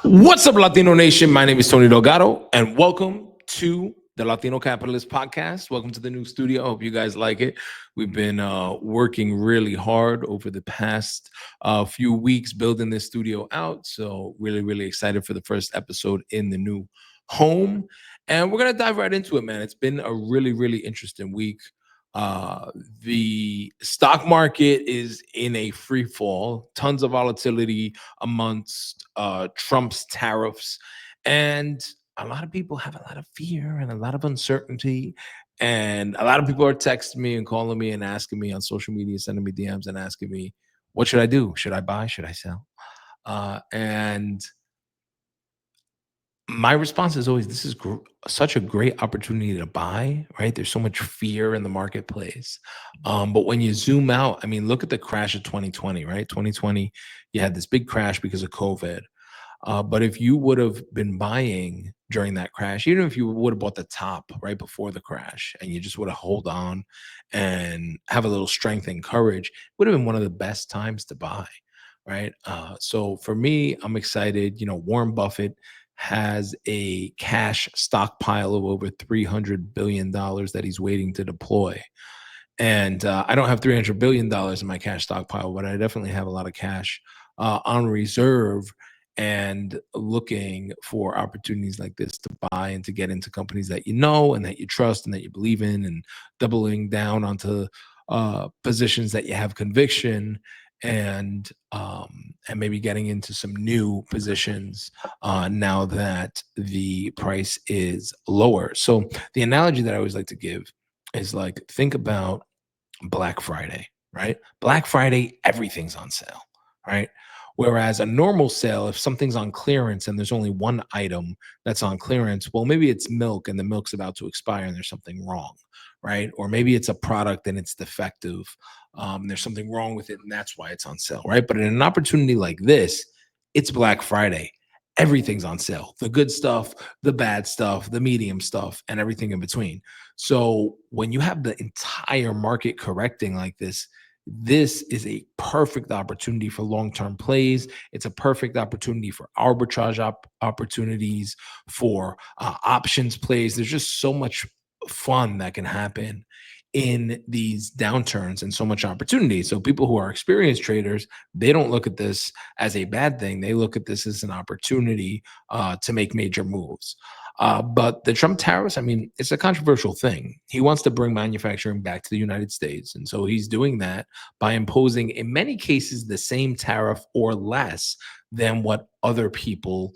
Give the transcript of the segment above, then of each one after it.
What's up, Latino Nation? My name is Tony Delgado, and welcome to the Latino Capitalist podcast. Welcome to the new studio. I hope you guys like it. We've been working really hard over the past few weeks building this studio out. So really excited for the first episode in the new home. And we're going to dive right into it, man. It's been a really interesting week. Uh, the stock market is in a free fall, tons of volatility amongst Trump's tariffs. And a lot of people have a lot of fear and a lot of uncertainty. And a lot of people are texting me and calling me and asking me on social media, sending me DMs and asking me, what should I do? Should I buy? Should I sell? And my response is always, this is such a great opportunity to buy, right? There's so much fear in the marketplace. But when you zoom out, I mean, look at the crash of 2020, right? 2020, you had this big crash because of COVID. But if you would have been buying during that crash, even if you would have bought the top right before the crash and you just would have hold on and have a little strength and courage, it would have been one of the best times to buy, right? So for me, I'm excited. You know, Warren Buffett has a cash stockpile of over $300 billion that he's waiting to deploy. And I don't have $300 billion in my cash stockpile, but I definitely have a lot of cash on reserve and looking for opportunities like this to buy and to get into companies that you know and that you trust and that you believe in, and doubling down onto positions that you have conviction, and maybe getting into some new positions now that the price is lower. So the analogy that I always like to give is, like, think about Black Friday, right? Black Friday, everything's on sale, right? Whereas a normal sale, if something's on clearance and there's only one item that's on clearance, well, maybe it's milk and the milk's about to expire and there's something wrong, right? Or maybe it's a product and it's defective. There's something wrong with it and that's why it's on sale, right? But in an opportunity like this, it's Black Friday. Everything's on sale. The good stuff, the bad stuff, the medium stuff, and everything in between. So when you have the entire market correcting like this is a perfect opportunity for long-term plays. It's a perfect opportunity for arbitrage opportunities, for options plays. There's just so much fun that can happen in these downturns and so much opportunity. So people who are experienced traders, they don't look at this as a bad thing. They look at this as an opportunity to make major moves. But the Trump tariffs, I mean, it's a controversial thing. He wants to bring manufacturing back to the United States. And so he's doing that by imposing, in many cases, the same tariff or less than what other people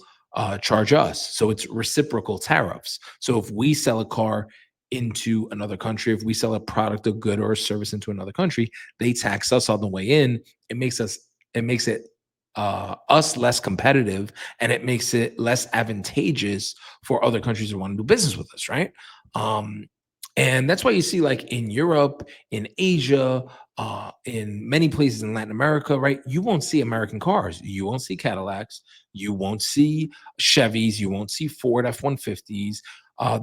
charge us. So it's reciprocal tariffs. So if we sell a car into another country, if we sell a product, a good, or a service into another country, they tax us on the way in. It makes it us less competitive, and it makes it less advantageous for other countries that want to do business with us, right? Um, and that's why you see, like, in Europe, in Asia, in many places in Latin America, right? You won't see American cars. You won't see Cadillacs. You won't see Chevys. You won't see Ford F-150s.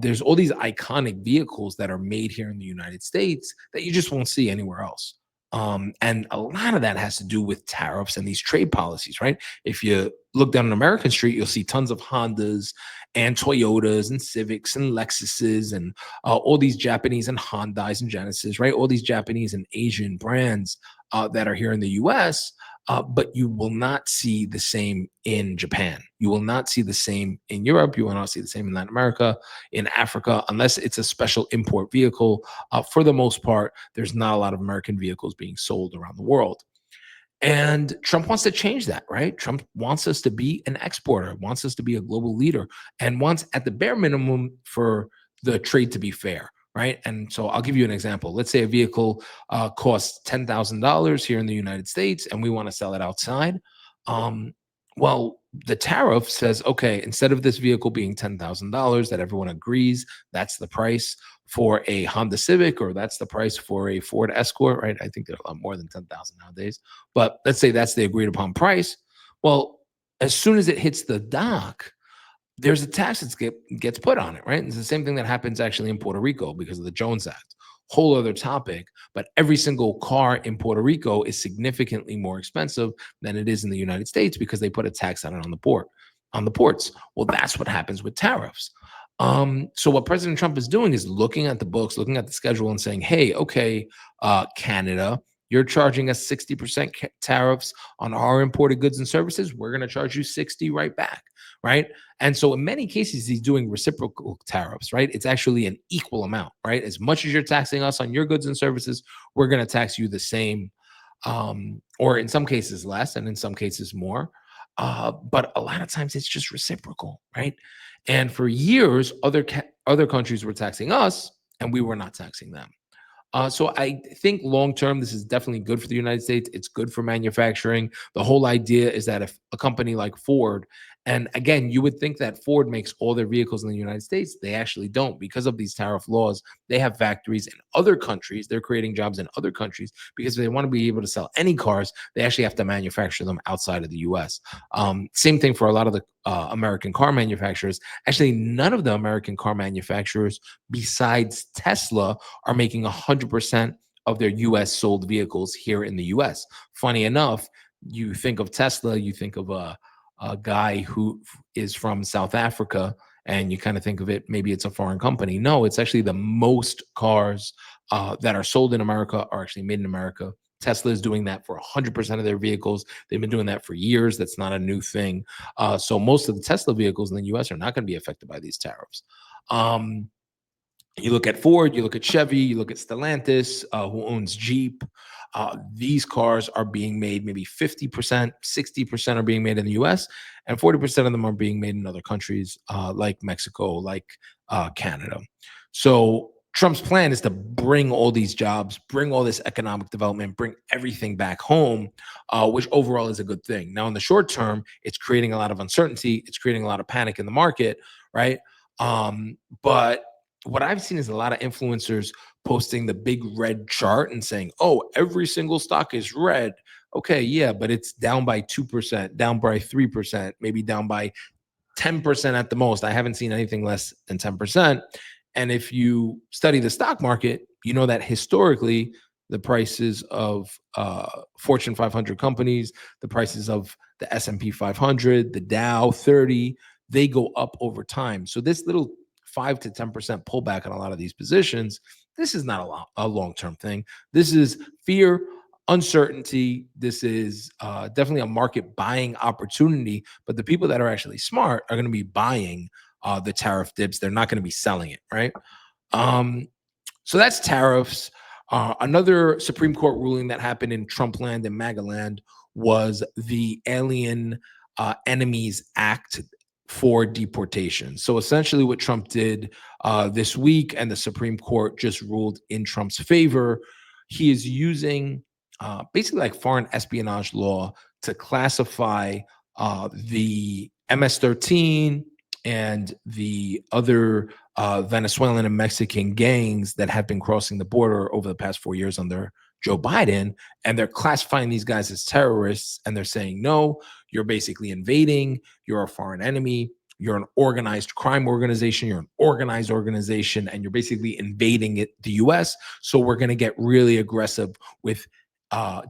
There's all these iconic vehicles that are made here in the United States that you just won't see anywhere else. And a lot of that has to do with tariffs and these trade policies, right? If you look down an American street, you'll see tons of Hondas and Toyotas and Civics and Lexuses and all these Japanese and Hyundais and Genesis, right? All these Japanese and Asian brands that are here in the US. But you will not see the same in Japan. You will not see the same in Europe. You will not see the same in Latin America, in Africa, unless it's a special import vehicle. For the most part, there's not a lot of American vehicles being sold around the world. And Trump wants to change that, right? Trump wants us to be an exporter, wants us to be a global leader, and wants, at the bare minimum, for the trade to be fair, right? And so I'll give you an example. Let's say a vehicle costs $10,000 here in the United States, and we want to sell it outside. Um, well, the tariff says, okay, instead of this vehicle being $10,000 that everyone agrees, that's the price for a Honda Civic, or that's the price for a Ford Escort, right? I think they're a lot more than 10,000 nowadays. But let's say that's the agreed upon price. Well, as soon as it hits the dock, there's a tax that gets put on it, right? And it's the same thing that happens actually in Puerto Rico because of the Jones Act. Whole other topic, but every single car in Puerto Rico is significantly more expensive than it is in the United States because they put a tax on it on the port. on the ports. Well, that's what happens with tariffs. So what President Trump is doing is looking at the books, looking at the schedule, and saying, "Hey, okay, Canada, you're charging us 60% tariffs on our imported goods and services. We're going to charge you 60 right back, right?" And so in many cases, he's doing reciprocal tariffs, right? It's actually an equal amount, right? As much as you're taxing us on your goods and services, we're going to tax you the same, or in some cases less, and in some cases more. But a lot of times it's just reciprocal, right? And for years, other countries were taxing us, and we were not taxing them. So I think long term, this is definitely good for the United States. It's good for manufacturing. The whole idea is that if a company like Ford, and again, you would think that Ford makes all their vehicles in the United States. They actually don't because of these tariff laws. They have factories in other countries. They're creating jobs in other countries because if they want to be able to sell any cars, they actually have to manufacture them outside of the US. Same thing for a lot of the American car manufacturers. Actually, none of the American car manufacturers besides Tesla are making 100% of their US sold vehicles here in the US. Funny enough, you think of Tesla, you think of a guy who is from South Africa, and you kind of think of it, maybe it's a foreign company. No, it's actually the most cars that are sold in America are actually made in America. Tesla is doing that for 100% of their vehicles. They've been doing that for years. That's not a new thing. So most of the Tesla vehicles in the US are not going to be affected by these tariffs. You look at Ford, you look at Chevy, you look at Stellantis, who owns Jeep. These cars are being made maybe 50%, 60% are being made in the US, and 40% of them are being made in other countries like Mexico, like Canada. So Trump's plan is to bring all these jobs, bring all this economic development, bring everything back home, which overall is a good thing. Now, in the short term, it's creating a lot of uncertainty, it's creating a lot of panic in the market, right? But what I've seen is a lot of influencers posting the big red chart and saying, "Oh, every single stock is red." Okay, yeah, but it's down by 2%, down by 3%, maybe down by 10% at the most. I haven't seen anything less than 10%. And if you study the stock market, you know that historically the prices of Fortune 500 companies, the prices of the S&P 500, the Dow 30, they go up over time. So this little 5 to 10% pullback on a lot of these positions, this is not a long-term thing. This is fear, uncertainty. This is definitely a market buying opportunity. But the people that are actually smart are going to be buying the tariff dips. They're not going to be selling it, right? Um, so that's tariffs. Another Supreme Court ruling that happened in Trump land and MAGA land was the Alien Enemies Act for deportation. So essentially, what Trump did this week, and the Supreme Court just ruled in Trump's favor, he is using basically like foreign espionage law to classify the MS-13 and the other Venezuelan and Mexican gangs that have been crossing the border over the past 4 years under Joe Biden, and they're classifying these guys as terrorists, and they're saying, no, you're basically invading, you're a foreign enemy, you're an organized crime organization, you're an organized organization, and you're basically invading the US. So we're going to get really aggressive with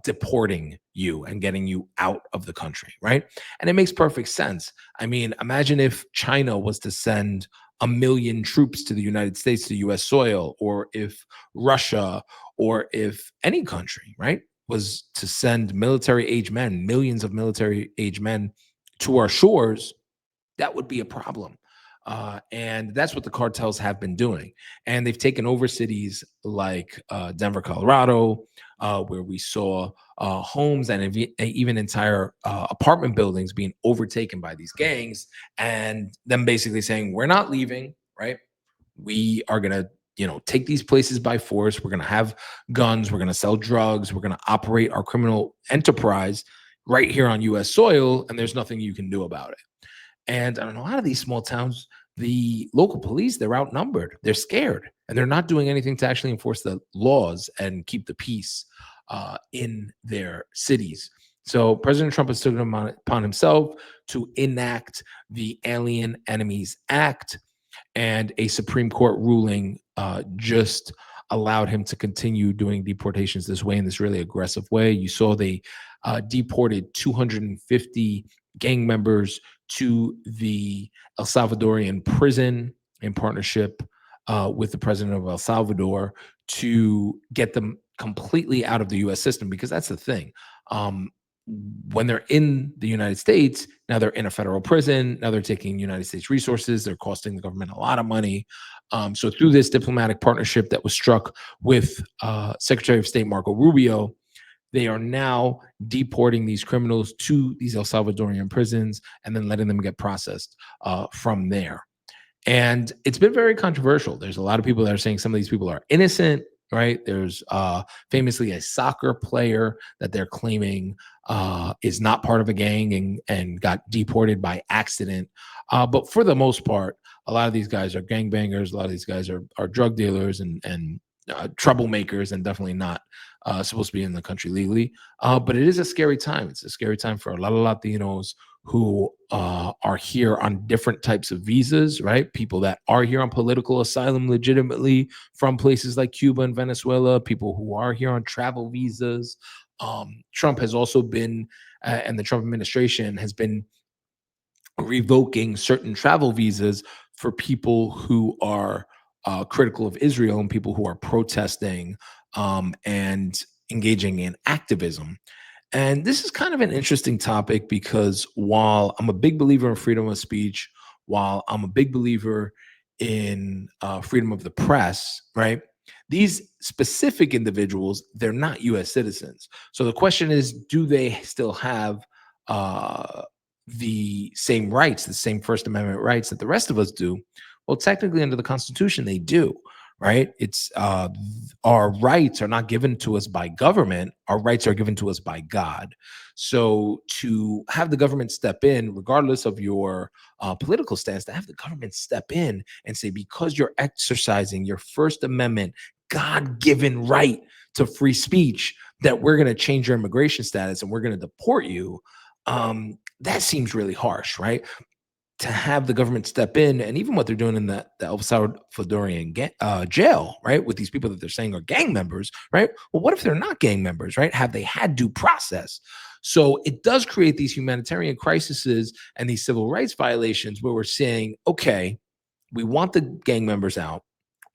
deporting you and getting you out of the country, right? And it makes perfect sense. I mean, imagine if China was to send 1 million troops to the United States, to US soil, or if Russia, or if any country, right, was to send military age men, millions of military age men to our shores, that would be a problem. And that's what the cartels have been doing. And they've taken over cities like Denver, Colorado, where we saw homes and even entire apartment buildings being overtaken by these gangs, and them basically saying, we're not leaving, right? We are going to, take these places by force. We're going to have guns. We're going to sell drugs. We're going to operate our criminal enterprise right here on US soil, and there's nothing you can do about it. And in a lot of these small towns, the local police, they're outnumbered. They're scared, and they're not doing anything to actually enforce the laws and keep the peace in their cities. So President Trump has taken upon himself to enact the Alien Enemies Act, and a Supreme Court ruling just allowed him to continue doing deportations this way, in this really aggressive way. You saw they deported 250 gang members to the El Salvadorian prison in partnership with the president of El Salvador to get them completely out of the US system, because that's the thing. Um, when they're in the United States, now they're in a federal prison. Now they're taking United States resources. They're costing the government a lot of money. So through this diplomatic partnership that was struck with Secretary of State Marco Rubio, they are now deporting these criminals to these El Salvadorian prisons and then letting them get processed from there. And it's been very controversial. There's a lot of people that are saying some of these people are innocent, right? There's famously a soccer player that they're claiming is not part of a gang and got deported by accident. But for the most part, a lot of these guys are gangbangers. A lot of these guys are drug dealers and troublemakers, and definitely not supposed to be in the country legally. But it is a scary time. It's a scary time for a lot of Latinos who are here on different types of visas, right? People that are here on political asylum legitimately from places like Cuba and Venezuela, people who are here on travel visas. Trump has also been, and the Trump administration has been revoking certain travel visas for people who are critical of Israel and people who are protesting and engaging in activism. And this is kind of an interesting topic because while I'm a big believer in freedom of speech, while I'm a big believer in freedom of the press, right? These specific individuals, they're not US citizens. So the question is, do they still have the same rights, the same First Amendment rights that the rest of us do? Well, technically, under the Constitution, they do, right? It's our rights are not given to us by government. Our rights are given to us by God. So to have the government step in, regardless of your political stance, to have the government step in and say, because you're exercising your First Amendment God-given right to free speech, that we're going to change your immigration status and we're going to deport you. That seems really harsh, right? To have the government step in, and even what they're doing in the El Salvadorian jail, right, with these people that they're saying are gang members, right? Well, what if they're not gang members, right? Have they had due process? So it does create these humanitarian crises and these civil rights violations where we're saying, okay, we want the gang members out.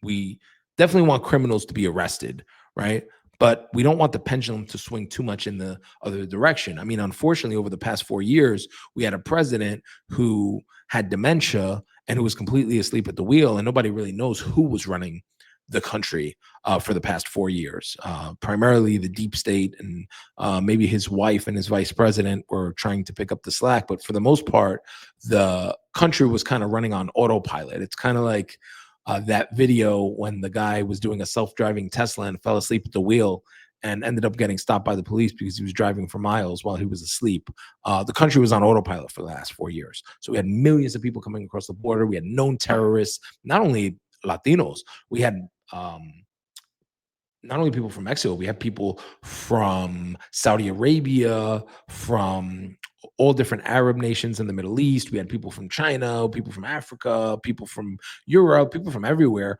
We definitely want criminals to be arrested, right? But we don't want the pendulum to swing too much in the other direction. I mean, unfortunately, over the past 4 years, we had a president who had dementia and who was completely asleep at the wheel, and nobody really knows who was running the country for the past 4 years. Primarily the deep state, and maybe his wife and his vice president were trying to pick up the slack. But for the most part, the country was kind of running on autopilot. It's kind of like that video when the guy was doing a self-driving Tesla and fell asleep at the wheel and ended up getting stopped by the police because he was driving for miles while he was asleep. The country was on autopilot for the last 4 years. So we had millions of people coming across the border. We had known terrorists, not only Latinos. We had not only people from Mexico, we had people from Saudi Arabia, from all different Arab nations in the Middle East. We had people from China, people from Africa, people from Europe, people from everywhere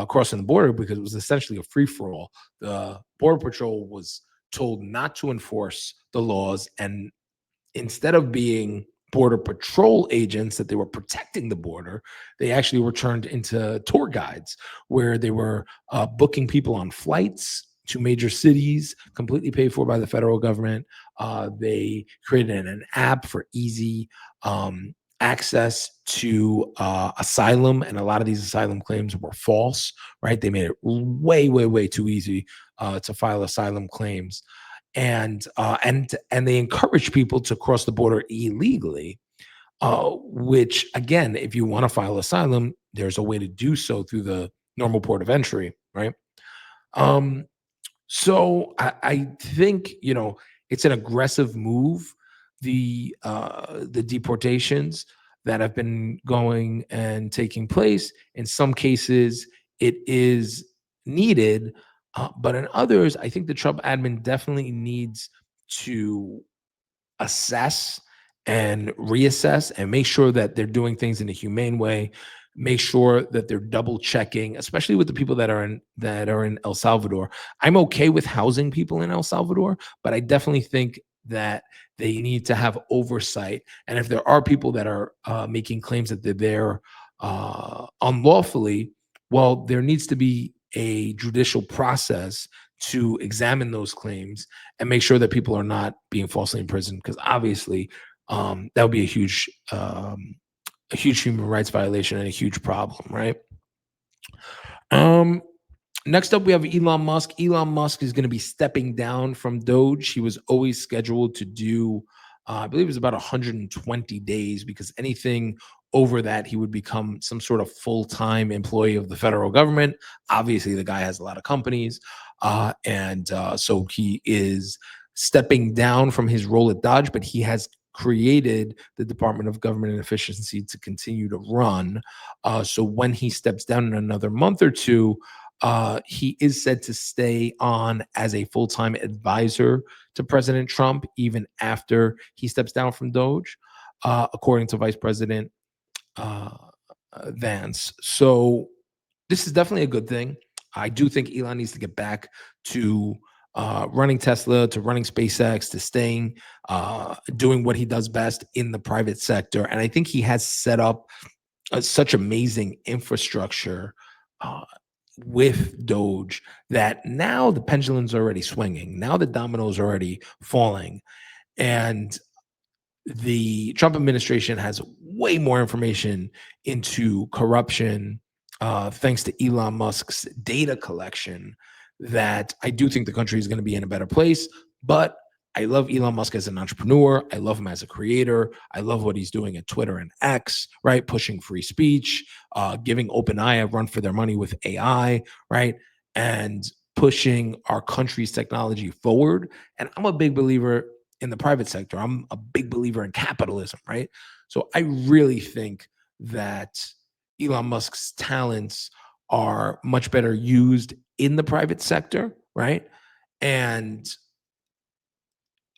crossing the border, because it was essentially a free for all. The Border Patrol was told not to enforce the laws, and instead of being border patrol agents that they were protecting the border, they actually were turned into tour guides where they were booking people on flights to major cities, completely paid for by the federal government. They created an app for easy access to asylum, and a lot of these asylum claims were false, right? They made it way, way, way too easy to file asylum claims. And they encourage people to cross the border illegally, which again, if you want to file asylum, there's a way to do so through the normal port of entry, right? So I think it's an aggressive move, the deportations that have been going and taking place. In some cases, it is needed, but in others, I think the Trump admin definitely needs to assess and reassess and make sure that they're doing things in a humane way. Make sure that they're double checking, especially with the people that are in El Salvador. I'm okay with housing people in El Salvador, but I definitely think that they need to have oversight. And if there are people that are making claims that they're there unlawfully, well, there needs to be a judicial process to examine those claims and make sure that people are not being falsely imprisoned. Because obviously, that would be a huge human rights violation and a huge problem, right? Um, Next up, we have Elon Musk. Elon Musk is going to be stepping down from Doge. He was always scheduled to do, I believe it was about 120 days, because anything over that, he would become some sort of full-time employee of the federal government. Obviously, the guy has a lot of companies. So he is stepping down from his role at Dodge, but he has created the Department of Government and Efficiency to continue to run. So when he steps down in another month or two, he is said to stay on as a full-time advisor to President Trump even after he steps down from Doge, according to Vice President uh, Vance. So this is definitely a good thing. I do think Elon needs to get back to running Tesla, to running SpaceX, to staying doing what he does best in the private sector. And I think he has set up such amazing infrastructure uh, with Doge that now the pendulum's already swinging. Now the dominoes are already falling. And the Trump administration has way more information into corruption, thanks to Elon Musk's data collection, that I do think the country is going to be in a better place. But I love Elon Musk as an entrepreneur. I love him as a creator. I love what he's doing at Twitter and X, right? Pushing free speech, giving OpenAI a run for their money with AI, right? And pushing our country's technology forward. And I'm a big believer in the private sector. I'm a big believer in capitalism, right? So I really think that Elon Musk's talents are much better used in the private sector, right? And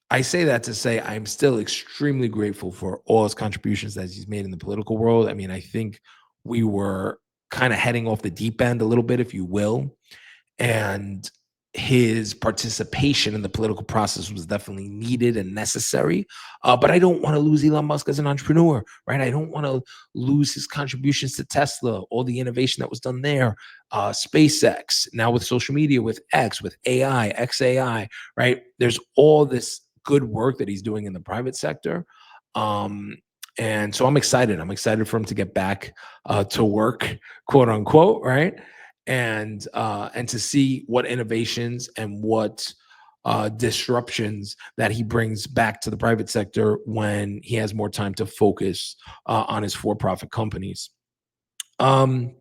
I say that to say I'm still extremely grateful for all his contributions that he's made in the political world. I mean, I think we were kind of heading off the deep end a little bit, if you will, and his participation in the political process was definitely needed and necessary. But I don't want to lose Elon Musk as an entrepreneur, right? I don't want to lose his contributions to Tesla, all the innovation that was done there, SpaceX, now with social media, with X, with AI, XAI, right? There's all this good work that he's doing in the private sector. And so I'm excited. I'm excited for him to get back to work, quote unquote, right? And to see what innovations and what disruptions that he brings back to the private sector when he has more time to focus on his for-profit companies. Um,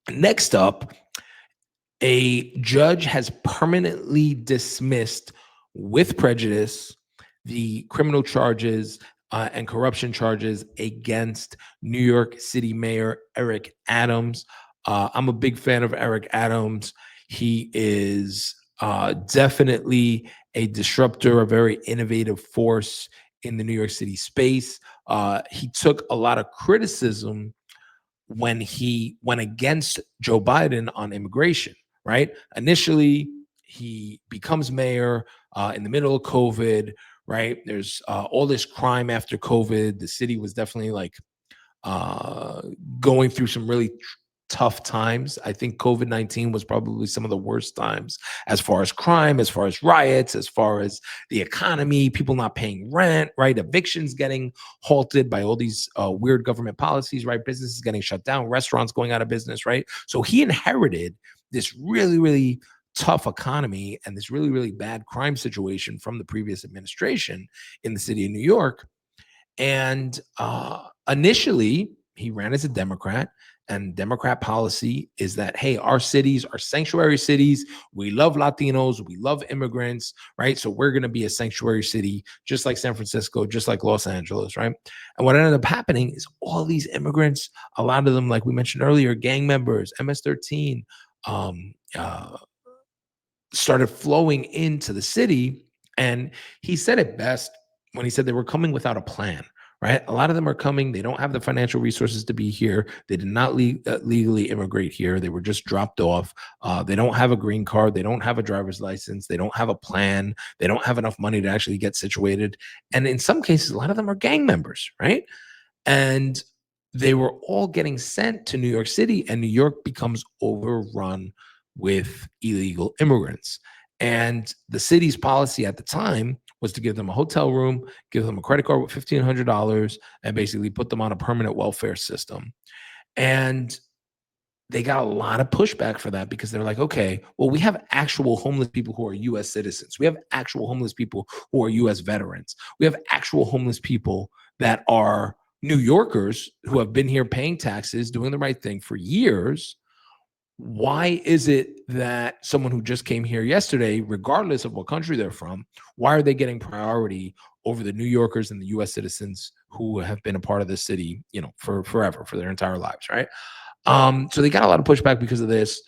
Next up, a judge has permanently dismissed with prejudice the criminal charges and corruption charges against New York City Mayor Eric Adams. I'm a big fan of Eric Adams. He is definitely a disruptor, a very innovative force in the New York City space. He took a lot of criticism when he went against Joe Biden on immigration, right? Initially, he becomes mayor in the middle of COVID, right? There's all this crime after COVID. The city was definitely like uh, going through some really tough times. I think COVID-19 was probably some of the worst times as far as crime, as far as riots, as far as the economy, people not paying rent, right? Evictions getting halted by all these weird government policies, right? Businesses getting shut down, restaurants going out of business, right? So he inherited this really, really tough economy and this really, really bad crime situation from the previous administration in the city of New York. And initially, he ran as a Democrat, and Democrat policy is that, hey, our cities are sanctuary cities. We love Latinos. We love immigrants, right? So we're going to be a sanctuary city, just like San Francisco, just like Los Angeles, right? And what ended up happening is all these immigrants, a lot of them, like we mentioned earlier, gang members, MS-13, um, uh, started flowing into the city. And he said it best when he said they were coming without a plan, right? A lot of them are coming. They don't have the financial resources to be here. They did not legally immigrate here. They were just dropped off. They don't have a green card. They don't have a driver's license. They don't have a plan. They don't have enough money to actually get situated. And in some cases, a lot of them are gang members, right? And they were all getting sent to New York City, and New York becomes overrun with illegal immigrants. And the city's policy at the time was to give them a hotel room, give them a credit card with $1,500, and basically put them on a permanent welfare system. And they got a lot of pushback for that because they're like, okay, well, we have actual homeless people who are US citizens. We have actual homeless people who are US veterans. We have actual homeless people that are New Yorkers who have been here paying taxes, doing the right thing for years. Why is it that someone who just came here yesterday, regardless of what country they're from, why are they getting priority over the New Yorkers and the US citizens who have been a part of this city, for forever, for their entire lives, right? So they got a lot of pushback because of this.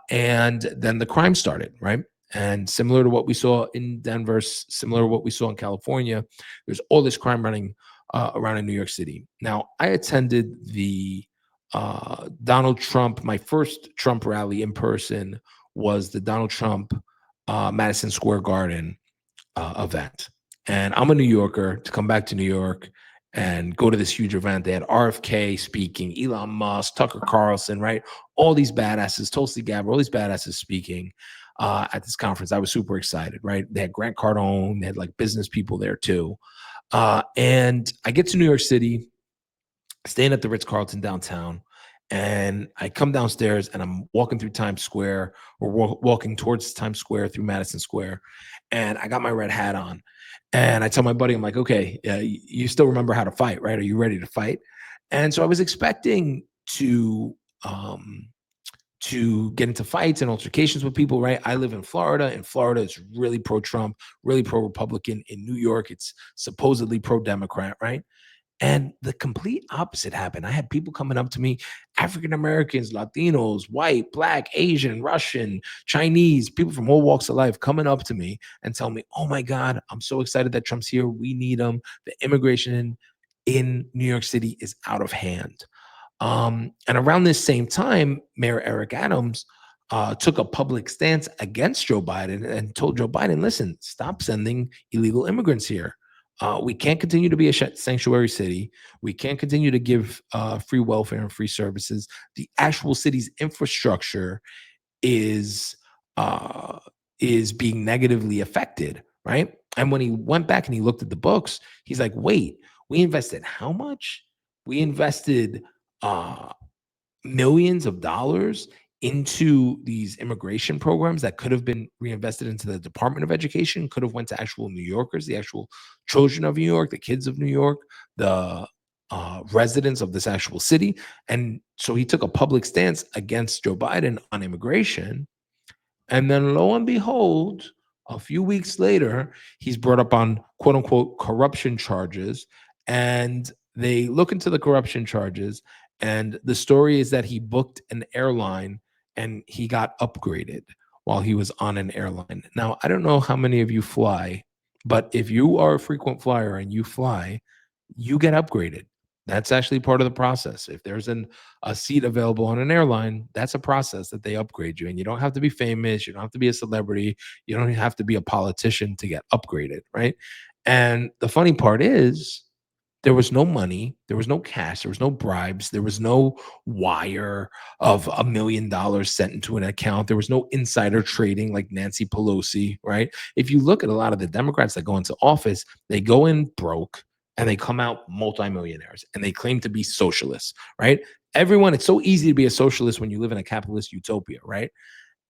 And then the crime started, right? And similar to what we saw in Denver, similar to what we saw in California, there's all this crime running around in New York City. Now, I attended the Donald Trump, my first Trump rally in person was the Donald Trump Madison Square Garden event. And I'm a New Yorker to come back to New York and go to this huge event. They had RFK speaking, Elon Musk, Tucker Carlson, right? All these badasses, Tulsi Gabbard, all these badasses speaking at this conference. I was super excited, right? They had Grant Cardone, they had like business people there too. And I get to New York City, staying at the Ritz-Carlton downtown, and I come downstairs and I'm walking through Times Square, or walking towards Times Square through Madison Square, and I got my red hat on. And I tell my buddy, I'm like, okay, you still remember how to fight, right? Are you ready to fight? And so I was expecting um, to get into fights and altercations with people, right? I live in Florida. In Florida, it's really pro-Trump, really pro-Republican. In New York, it's supposedly pro-Democrat, right? And the complete opposite happened. I had people coming up to me, African Americans, Latinos, white, black, Asian, Russian, Chinese, people from all walks of life coming up to me and telling me, oh my God, I'm so excited that Trump's here. We need him. The immigration in New York City is out of hand. And around this same time, Mayor Eric Adams took a public stance against Joe Biden and told Joe Biden, listen, stop sending illegal immigrants here. We can't continue to be a sanctuary city. We can't continue to give free welfare and free services. The actual city's infrastructure is uh, is being negatively affected, right? And when he went back and he looked at the books, he's like, "Wait, we invested how much? We invested uh, millions of dollars into these immigration programs that could have been reinvested into the Department of Education, could have went to actual New Yorkers, the actual children of New York, the kids of New York, the residents of this actual city." And so he took a public stance against Joe Biden on immigration. And then lo and behold, a few weeks later, he's brought up on quote unquote corruption charges. And they look into the corruption charges. And the story is that he booked an airline and he got upgraded while he was on an airline. Now, I don't know how many of you fly, but if you are a frequent flyer and you fly, you get upgraded. That's actually part of the process. If there's a seat available on an airline, that's a process that they upgrade you. And you don't have to be famous. You don't have to be a celebrity. You don't have to be a politician to get upgraded, right? And the funny part is, there was no money, there was no cash, there was no bribes, there was no wire of $1 million sent into an account. There was no insider trading like Nancy Pelosi, right? If you look at a lot of the Democrats that go into office, they go in broke and they come out multimillionaires and they claim to be socialists, right? Everyone, it's so easy to be a socialist when you live in a capitalist utopia, right?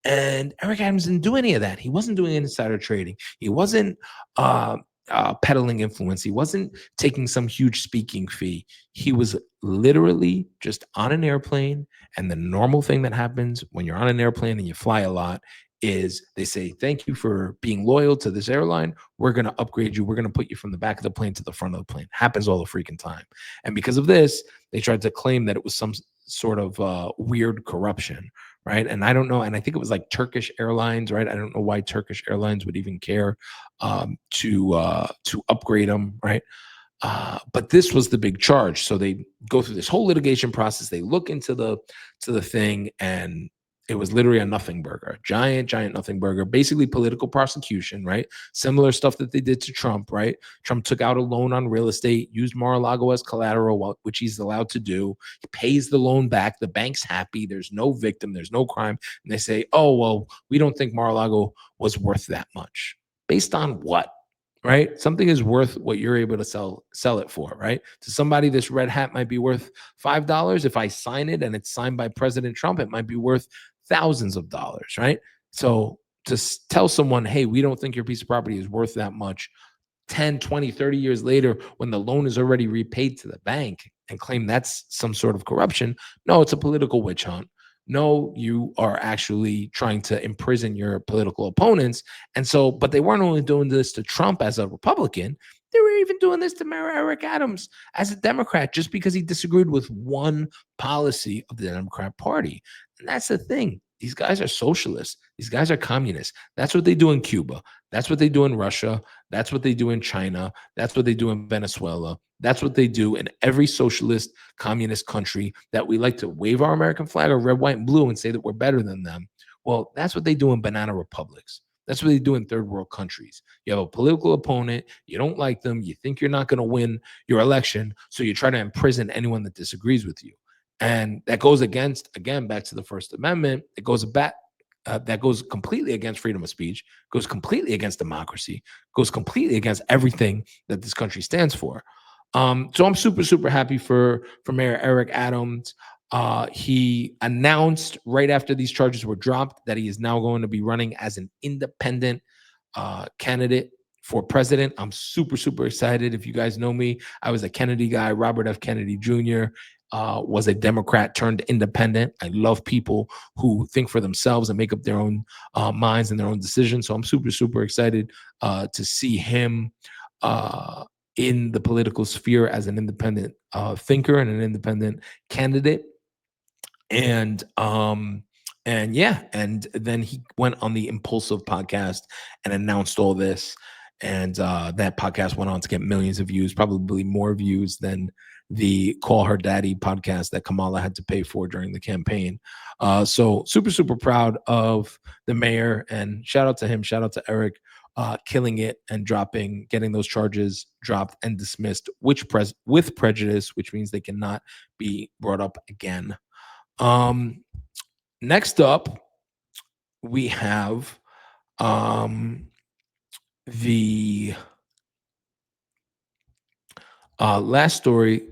And Eric Adams didn't do any of that. He wasn't doing insider trading. He wasn't peddling influence. He wasn't taking some huge speaking fee. He was literally just on an airplane. And the normal thing that happens when you're on an airplane and you fly a lot is they say, thank you for being loyal to this airline. We're going to upgrade you. We're going to put you from the back of the plane to the front of the plane. Happens all the freaking time. And because of this, they tried to claim that it was some sort of weird corruption, right? And I don't know. And I think it was like Turkish Airlines, right? I don't know why Turkish Airlines would even care to upgrade them, right? But this was the big charge. So they go through this whole litigation process. They look into the thing, and it was literally a nothing burger, giant nothing burger, basically political prosecution, right? Similar stuff that they did to Trump, right? Trump took out a loan on real estate, used Mar-a-Lago as collateral, which he's allowed to do. He pays the loan back. The bank's happy. There's no victim. There's no crime. And they say, oh, well, we don't think Mar-a-Lago was worth that much. Based on what? Right? Something is worth what you're able to sell it for, right? To somebody, this red hat might be worth $5. If I sign it and it's signed by President Trump, it might be worth thousands of dollars, right? So to tell someone, hey, we don't think your piece of property is worth that much, 10, 20, 30 years later, when the loan is already repaid to the bank, and claim that's some sort of corruption. No, it's a political witch hunt. No, you are actually trying to imprison your political opponents. And so, but they weren't only doing this to Trump as a Republican, they were even doing this to Mayor Eric Adams as a Democrat, just because he disagreed with one policy of the Democrat Party. And that's the thing. These guys are socialists. These guys are communists. That's what they do in Cuba. That's what they do in Russia. That's what they do in China. That's what they do in Venezuela. That's what they do in every socialist communist country that we like to wave our American flag of red, white, and blue and say that we're better than them. Well, that's what they do in banana republics. That's what they do in third world countries. You have a political opponent, you don't like them, you think you're not going to win your election, so you try to imprison anyone that disagrees with you. And that goes against, again, back to the First Amendment. It goes back. That goes completely against freedom of speech, goes completely against democracy, goes completely against everything that this country stands for. So I'm super happy for Mayor Eric Adams. He announced right after these charges were dropped that he is now going to be running as an independent candidate for president. I'm super excited. If you guys know me, I was a Kennedy guy. Robert F. Kennedy Jr. Was a Democrat turned independent. I love people who think for themselves and make up their own minds and their own decisions. So I'm super excited to see him in the political sphere as an independent thinker and an independent candidate. And yeah, and then he went on the Impulsive podcast and announced all this. And that podcast went on to get millions of views, probably more views than the Call Her Daddy podcast that Kamala had to pay for during the campaign. So super proud of the mayor, and shout out to him. Shout out to Eric, killing it and getting those charges dropped and dismissed, with prejudice, which means they cannot be brought up again. Next up, we have the last story.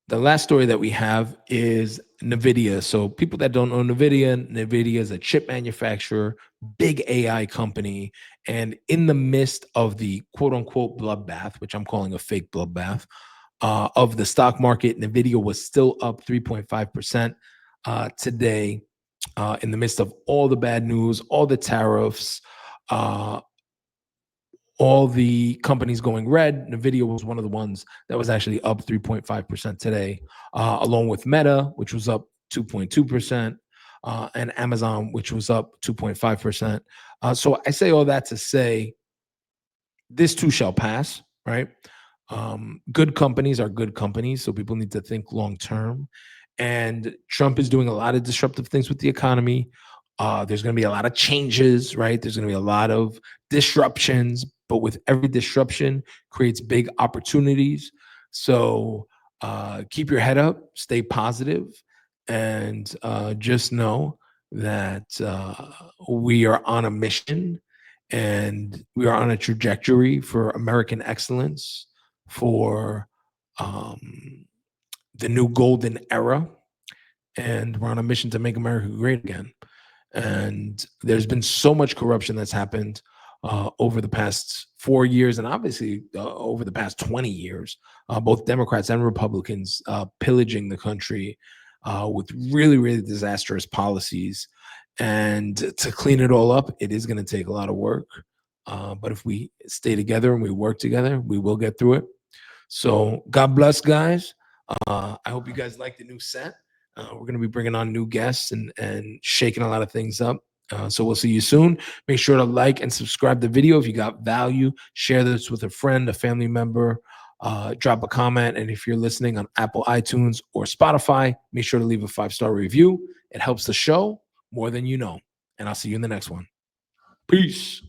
The last story that we have is NVIDIA. So people that don't know NVIDIA is a chip manufacturer, big AI company. And in the midst of the quote unquote bloodbath, which I'm calling a fake bloodbath, of the stock market, NVIDIA was still up 3.5% today, in the midst of all the bad news, all the tariffs, all the companies going red. NVIDIA was one of the ones that was actually up 3.5% today, along with Meta, which was up 2.2%, and Amazon, which was up 2.5%. So I say all that to say this too shall pass, right? Good companies are good companies, so people need to think long term. And Trump is doing a lot of disruptive things with the economy. There's going to be a lot of changes, right? There's going to be a lot of disruptions, but with every disruption creates big opportunities. So keep your head up, stay positive, and just know that we are on a mission and we are on a trajectory for American excellence, for the new golden era, and we're on a mission to make America great again. And there's been so much corruption that's happened over the past 4 years, and obviously over the past 20 years, both Democrats and Republicans pillaging the country with really disastrous policies. And to clean it all up, it is going to take a lot of work. But if we stay together and we work together, we will get through it. So God bless, guys. I hope you guys like the new set. We're going to be bringing on new guests and shaking a lot of things up. So we'll see you soon. Make sure to like and subscribe the video if you got value. Share this with a friend, a family member. Drop a comment. And if you're listening on Apple iTunes or Spotify, make sure to leave a 5-star review. It helps the show more than you know. And I'll see you in the next one. Peace.